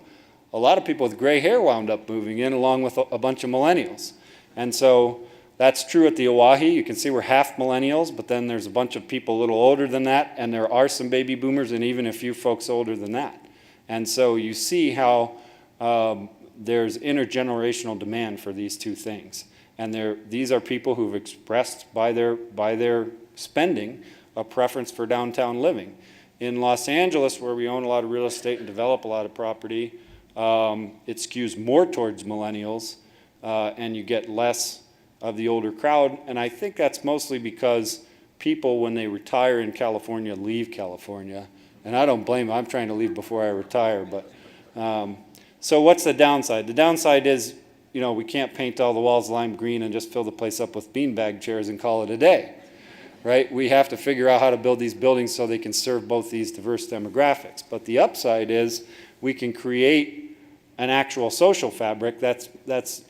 a lot of people with gray hair wound up moving in along with a bunch of millennials. And so that's true at the Oahe. You can see we're half millennials, but then there's a bunch of people a little older than that, and there are some baby boomers and even a few folks older than that. And so you see how there's intergenerational demand for these two things. And these are people who've expressed by their spending a preference for downtown living. In Los Angeles, where we own a lot of real estate and develop a lot of property, it skews more towards millennials, and you get less of the older crowd. And I think that's mostly because people, when they retire in California, leave California. And I don't blame them. I'm trying to leave before I retire. But so what's the downside? The downside is, you know, we can't paint all the walls lime green and just fill the place up with beanbag chairs and call it a day. Right? We have to figure out how to build these buildings so they can serve both these diverse demographics. But the upside is we can create an actual social fabric. That's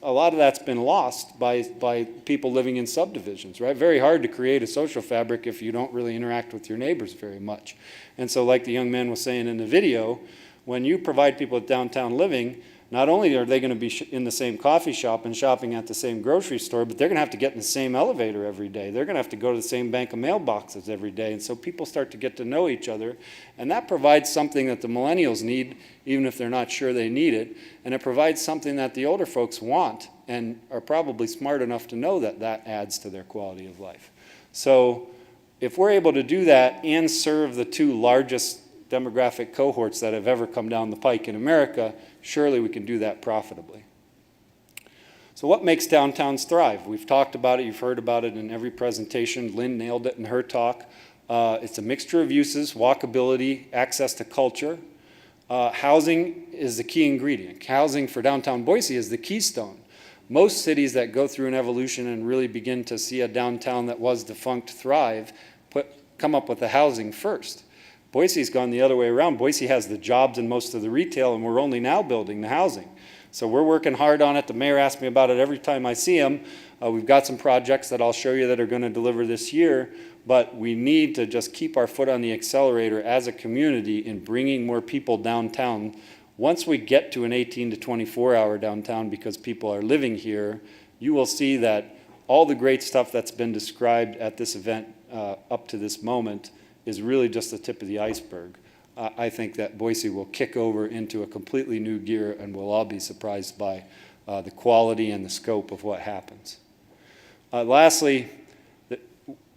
a lot of that's been lost by people living in subdivisions, right? Very hard to create a social fabric if you don't really interact with your neighbors very much. And so like the young man was saying in the video, when you provide people with downtown living, not only are they going to be in the same coffee shop and shopping at the same grocery store, but they're going to have to get in the same elevator every day. They're going to have to go to the same bank of mailboxes every day. And so people start to get to know each other. And that provides something that the millennials need, even if they're not sure they need it. And it provides something that the older folks want and are probably smart enough to know that that adds to their quality of life. So if we're able to do that and serve the two largest demographic cohorts that have ever come down the pike in America, surely we can do that profitably. So what makes downtowns thrive? We've talked about it, you've heard about it in every presentation. Lynn nailed it in her talk. It's a mixture of uses, walkability, access to culture. Housing is the key ingredient. Housing for downtown Boise is the keystone. Most cities that go through an evolution and really begin to see a downtown that was defunct thrive, come up with the housing first. Boise's gone the other way around. Boise has the jobs and most of the retail, and we're only now building the housing. So we're working hard on it. The mayor asks me about it every time I see him. We've got some projects that I'll show you that are going to deliver this year, but we need to just keep our foot on the accelerator as a community in bringing more people downtown. Once we get to an 18 to 24-hour downtown because people are living here, you will see that all the great stuff that's been described at this event up to this moment is really just the tip of the iceberg. I think that Boise will kick over into a completely new gear, and we'll all be surprised by the quality and the scope of what happens. Lastly,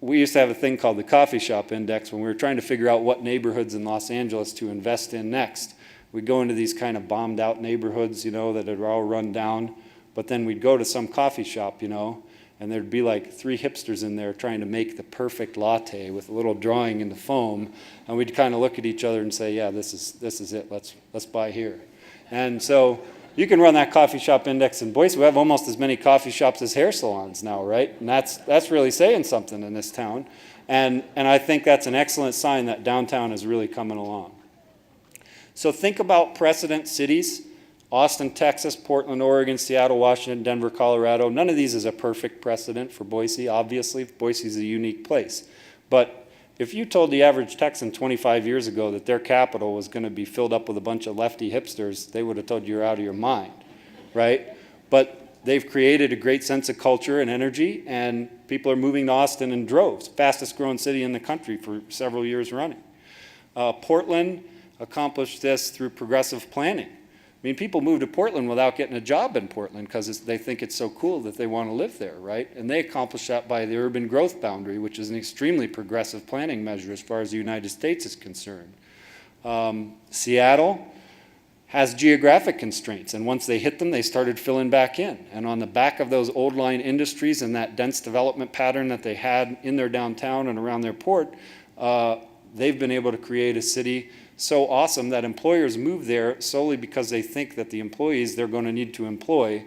we used to have a thing called the coffee shop index when we were trying to figure out what neighborhoods in Los Angeles to invest in next. We'd go into these kind of bombed out neighborhoods, you know, that are all run down, but then we'd go to some coffee shop, you know, and there'd be like 3 hipsters in there trying to make the perfect latte with a little drawing in the foam, and we'd kind of look at each other and say, yeah, this is it, let's buy here. And so you can run that coffee shop index in Boise. We have almost as many coffee shops as hair salons now, right? And that's really saying something in this town. And I think that's an excellent sign that downtown is really coming along. So think about precedent cities: Austin, Texas; Portland, Oregon; Seattle, Washington; Denver, Colorado. None of these is a perfect precedent for Boise, obviously. Boise is a unique place. But if you told the average Texan 25 years ago that their capital was going to be filled up with a bunch of lefty hipsters, they would have told you you're out of your mind, right? But they've created a great sense of culture and energy, and people are moving to Austin in droves. Fastest growing city in the country for several years running. Portland accomplished this through progressive planning. I mean, people move to Portland without getting a job in Portland because they think it's so cool that they want to live there, right? And they accomplished that by the urban growth boundary, which is an extremely progressive planning measure as far as the United States is concerned. Seattle has geographic constraints, and once they hit them, they started filling back in. And on the back of those old line industries and that dense development pattern that they had in their downtown and around their port, they've been able to create a city so awesome that employers move there solely because they think that the employees they're going to need to employ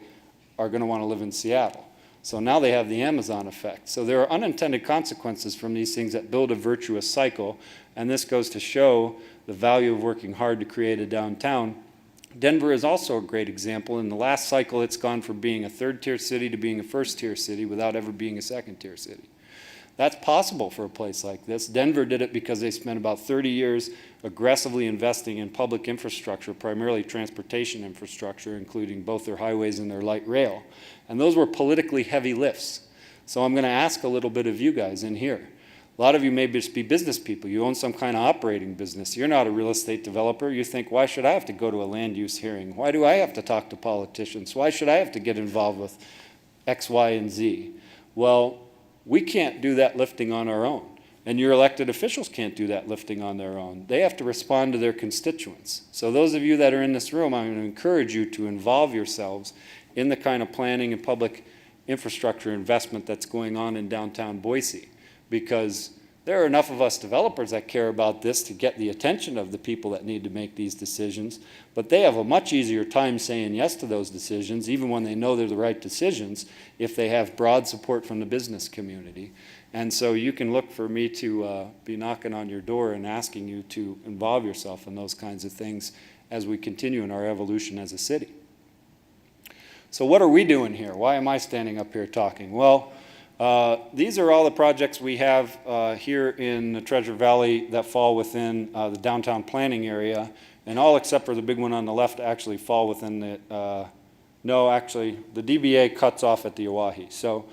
are going to want to live in Seattle. So now they have the Amazon effect. So there are unintended consequences from these things that build a virtuous cycle, and this goes to show the value of working hard to create a downtown. Denver is also a great example. In the last cycle, it's gone from being a third-tier city to being a first-tier city without ever being a second-tier city. That's possible for a place like this. Denver did it because they spent about 30 years aggressively investing in public infrastructure, primarily transportation infrastructure, including both their highways and their light rail. And those were politically heavy lifts. So I'm going to ask a little bit of you guys in here. A lot of you may just be business people. You own some kind of operating business. You're not a real estate developer. You think, why should I have to go to a land use hearing? Why do I have to talk to politicians? Why should I have to get involved with X, Y, and Z? Well, we can't do that lifting on our own. And your elected officials can't do that lifting on their own. They have to respond to their constituents. So those of you that are in this room, I'm going to encourage you to involve yourselves in the kind of planning and public infrastructure investment that's going on in downtown Boise, because there are enough of us developers that care about this to get the attention of the people that need to make these decisions, but they have a much easier time saying yes to those decisions, even when they know they're the right decisions, if they have broad support from the business community. And so you can look for me to be knocking on your door and asking you to involve yourself in those kinds of things as we continue in our evolution as a city. So what are we doing here? Why am I standing up here talking? Well, these are all the projects we have here in the Treasure Valley that fall within the downtown planning area, and all except for the big one on the left actually fall within the, no, actually, the DBA cuts off at the Oahe. So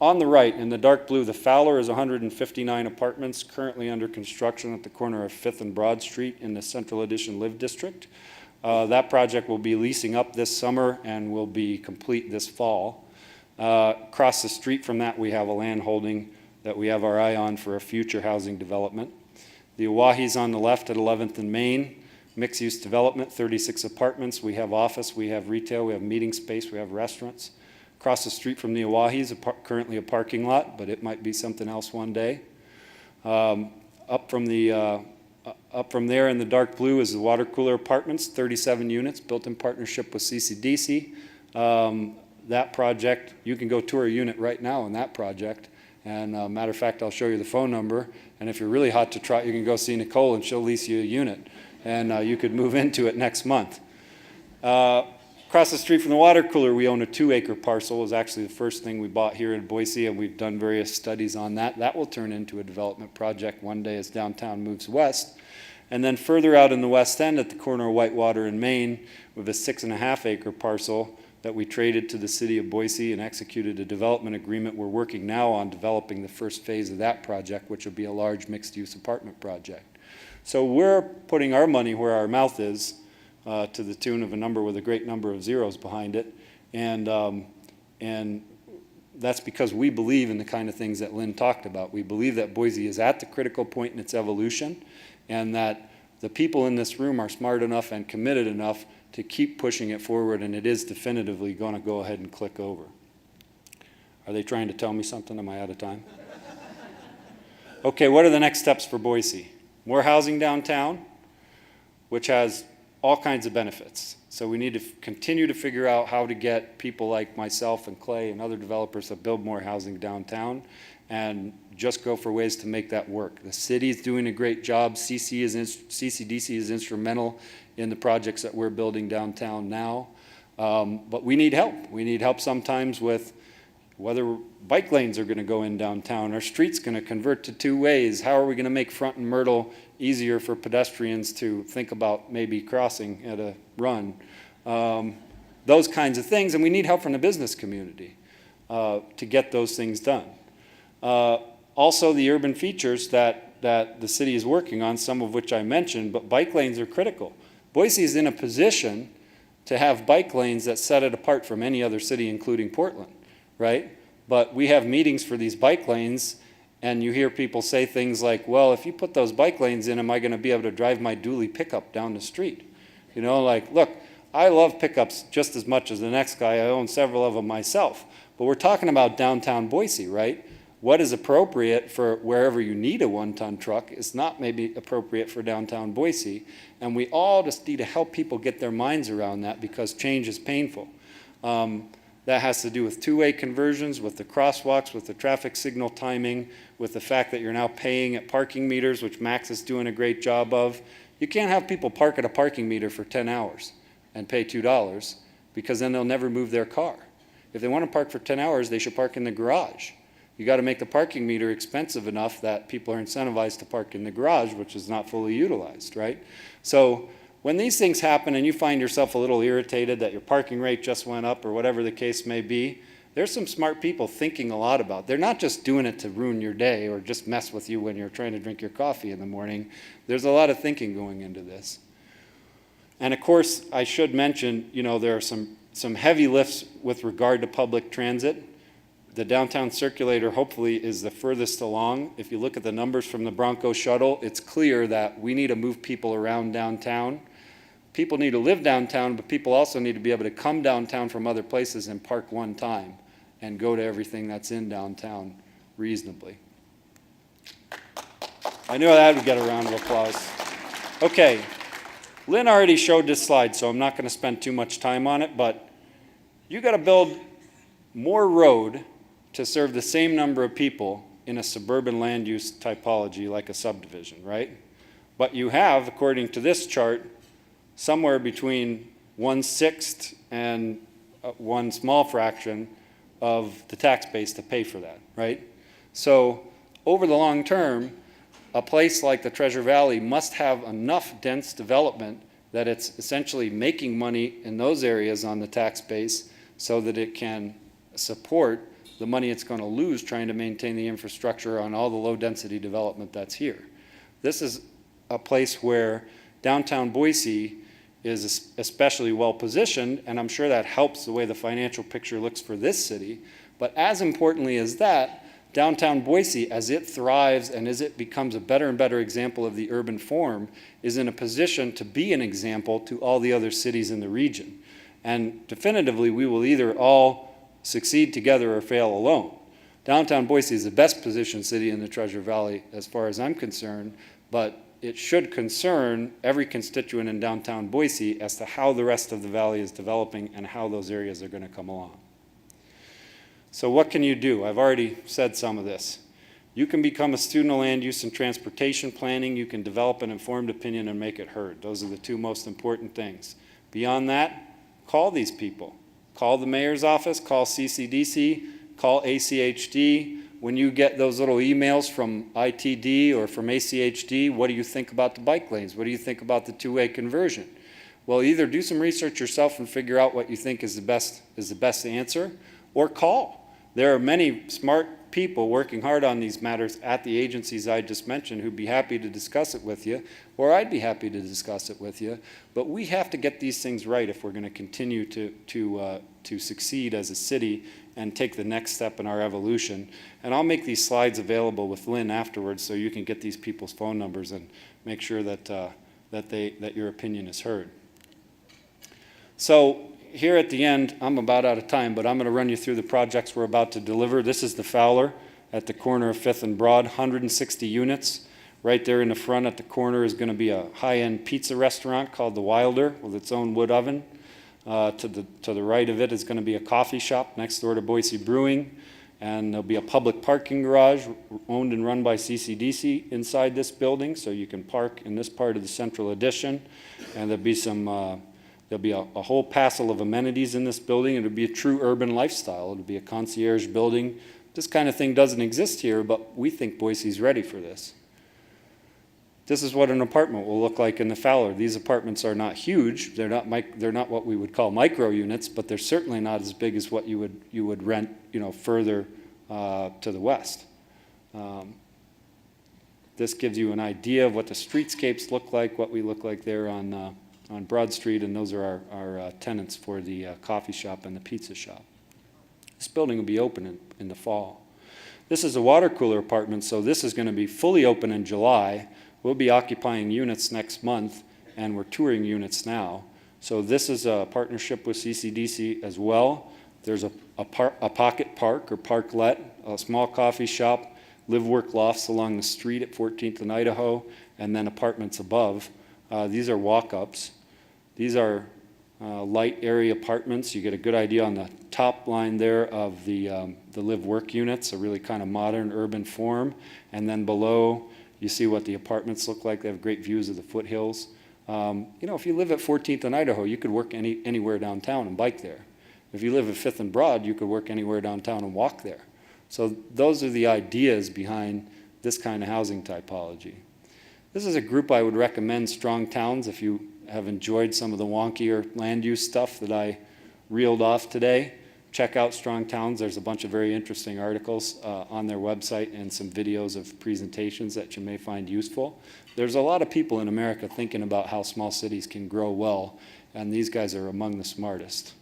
on the right, in the dark blue, the Fowler is 159 apartments currently under construction at the corner of 5th and Broad Street in the Central Edition Live District. That project will be leasing up this summer and will be complete this fall. Across the street from that, we have a land holding that we have our eye on for a future housing development. The Oahe's on the left at 11th and Main, mixed-use development, 36 apartments. We have office, we have retail, we have meeting space, we have restaurants. Across the street from the Oahe's currently a parking lot, but it might be something else one day. Up from there in the dark blue is the water cooler apartments, 37 units, built in partnership with CCDC. That project, you can go tour a unit right now in that project. And matter of fact, I'll show you the phone number. And if you're really hot to trot, you can go see Nicole and she'll lease you a unit. And you could move into it next month. Across the street from the water cooler, we own a 2-acre parcel. It was actually the first thing we bought here in Boise, and we've done various studies on that. That will turn into a development project one day as downtown moves west. And then further out in the west end at the corner of Whitewater and Main, we have a 6.5-acre parcel that we traded to the city of Boise and executed a development agreement. We're working now on developing the first phase of that project, which will be a large mixed-use apartment project. So we're putting our money where our mouth is, to the tune of a number with a great number of zeros behind it. And that's because we believe in the kind of things that Lynn talked about. We believe that Boise is at the critical point in its evolution, and that the people in this room are smart enough and committed enough to keep pushing it forward, and it is definitively going to go ahead and click over. Are they trying to tell me something? Am I out of time? Okay, what are the next steps for Boise? More housing downtown, which has all kinds of benefits. So we need to continue to figure out how to get people like myself and Clay and other developers to build more housing downtown, and just go for ways to make that work. The city's doing a great job. CCDC is instrumental in the projects that we're building downtown now. But we need help. We need help sometimes with whether bike lanes are going to go in downtown. Our street's going to convert to 2 ways. How are we going to make Front and Myrtle easier for pedestrians to think about maybe crossing at a run? Those kinds of things. And we need help from the business community to get those things done. Also, the urban features that the city is working on, some of which I mentioned, but bike lanes are critical. Boise is in a position to have bike lanes that set it apart from any other city, including Portland, right? But we have meetings for these bike lanes, and you hear people say things like, well, if you put those bike lanes in, am I going to be able to drive my dually pickup down the street? You know, like, look, I love pickups just as much as the next guy. I own several of them myself. But we're talking about downtown Boise, right? What is appropriate for wherever you need a 1-ton truck is not maybe appropriate for downtown Boise. And we all just need to help people get their minds around that, because change is painful. That has to do with 2-way conversions, with the crosswalks, with the traffic signal timing, with the fact that you're now paying at parking meters, which Max is doing a great job of. You can't have people park at a parking meter for 10 hours and pay $2, because then they'll never move their car. If they want to park for 10 hours, they should park in the garage. You got to make the parking meter expensive enough that people are incentivized to park in the garage, which is not fully utilized, right? So when these things happen and you find yourself a little irritated that your parking rate just went up or whatever the case may be, there's some smart people thinking a lot about it. They're not just doing it to ruin your day or just mess with you when you're trying to drink your coffee in the morning. There's a lot of thinking going into this. And of course, I should mention, you know, there are some heavy lifts with regard to public transit. The downtown circulator hopefully is the furthest along. If you look at the numbers from the Bronco shuttle, it's clear that we need to move people around downtown. People need to live downtown, but people also need to be able to come downtown from other places and park one time and go to everything that's in downtown reasonably. I knew that would get a round of applause. Okay, Lynn already showed this slide, so I'm not going to spend too much time on it, but you got to build more road to serve the same number of people in a suburban land use typology like a subdivision, right? But you have, according to this chart, somewhere between 1/6 and one small fraction of the tax base to pay for that, right? So over the long term, a place like the Treasure Valley must have enough dense development that it's essentially making money in those areas on the tax base so that it can support the money it's going to lose trying to maintain the infrastructure on all the low density development that's here. This is a place where downtown Boise is especially well positioned, and I'm sure that helps the way the financial picture looks for this city. But as importantly as that, downtown Boise, as it thrives and as it becomes a better and better example of the urban form, is in a position to be an example to all the other cities in the region. And definitively, we will either all succeed together or fail alone. Downtown Boise is the best positioned city in the Treasure Valley as far as I'm concerned, but it should concern every constituent in downtown Boise as to how the rest of the valley is developing and how those areas are going to come along. So what can you do? I've already said some of this. You can become a student of land use and transportation planning. You can develop an informed opinion and make it heard. Those are the two most important things. Beyond that, call these people. Call the mayor's office, call CCDC, call ACHD. When you get those little emails from ITD or from ACHD, what do you think about the bike lanes? What do you think about the two-way conversion? Well, either do some research yourself and figure out what you think is the best answer, or call. There are many smart people working hard on these matters at the agencies I just mentioned who'd be happy to discuss it with you, or I'd be happy to discuss it with you. But we have to get these things right if we're going to continue to succeed as a city and take the next step in our evolution. And I'll make these slides available with Lynn afterwards so you can get these people's phone numbers and make sure that your opinion is heard. So here at the end, I'm about out of time, but I'm going to run you through the projects we're about to deliver. This is the Fowler at the corner of 5th and Broad, 160 units. Right there in the front at the corner is going to be a high-end pizza restaurant called The Wilder with its own wood oven. To the right of it is going to be a coffee shop next door to Boise Brewing, and there'll be a public parking garage owned and run by CCDC inside this building, so you can park in this part of the central addition. And there'll be a whole passel of amenities in this building. It'll be a true urban lifestyle. It'll be a concierge building. This kind of thing doesn't exist here, but we think Boise's ready for this. This is what an apartment will look like in the Fowler. These apartments are not huge. They're not what we would call micro units, but they're certainly not as big as what you would rent, further to the west. This gives you an idea of what the streetscapes look like, what we look like there on Broad Street, and those are our tenants for the coffee shop and the pizza shop. This building will be open in the fall. This is a water cooler apartment, so this is going to be fully open in July. We'll be occupying units next month, and we're touring units now. So this is a partnership with CCDC as well. There's a pocket park or parklet, a small coffee shop, live-work lofts along the street at 14th and Idaho, and then apartments above. These are walk-ups. These are light area apartments. You get a good idea on the top line there of the live-work units, a really kind of modern urban form. And then below, you see what the apartments look like. They have great views of the foothills. If you live at 14th and Idaho, you could work anywhere downtown and bike there. If you live at 5th and Broad, you could work anywhere downtown and walk there. So those are the ideas behind this kind of housing typology. This is a group I would recommend, Strong Towns, if you have enjoyed some of the wonkier land use stuff that I reeled off today. Check out Strong Towns. There's a bunch of very interesting articles on their website and some videos of presentations that you may find useful. There's a lot of people in America thinking about how small cities can grow well, and these guys are among the smartest.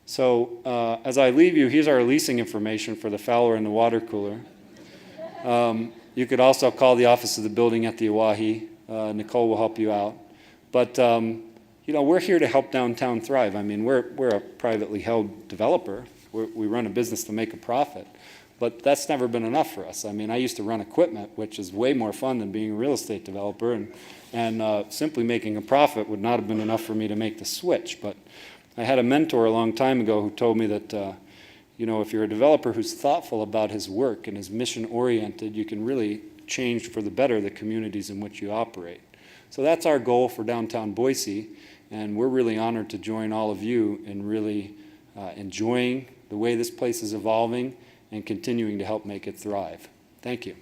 So as I leave you, here's our leasing information for the Fowler and the water cooler. You could also call the office of the building at the Oahe. Nicole will help you out. But we're here to help downtown thrive. I mean, we're a privately held developer. We run a business to make a profit. But that's never been enough for us. I mean, I used to run equipment, which is way more fun than being a real estate developer. And simply making a profit would not have been enough for me to make the switch. But I had a mentor a long time ago who told me that, if you're a developer who's thoughtful about his work and is mission-oriented, you can really change for the better the communities in which you operate. So that's our goal for downtown Boise, and we're really honored to join all of you in really enjoying the way this place is evolving and continuing to help make it thrive. Thank you.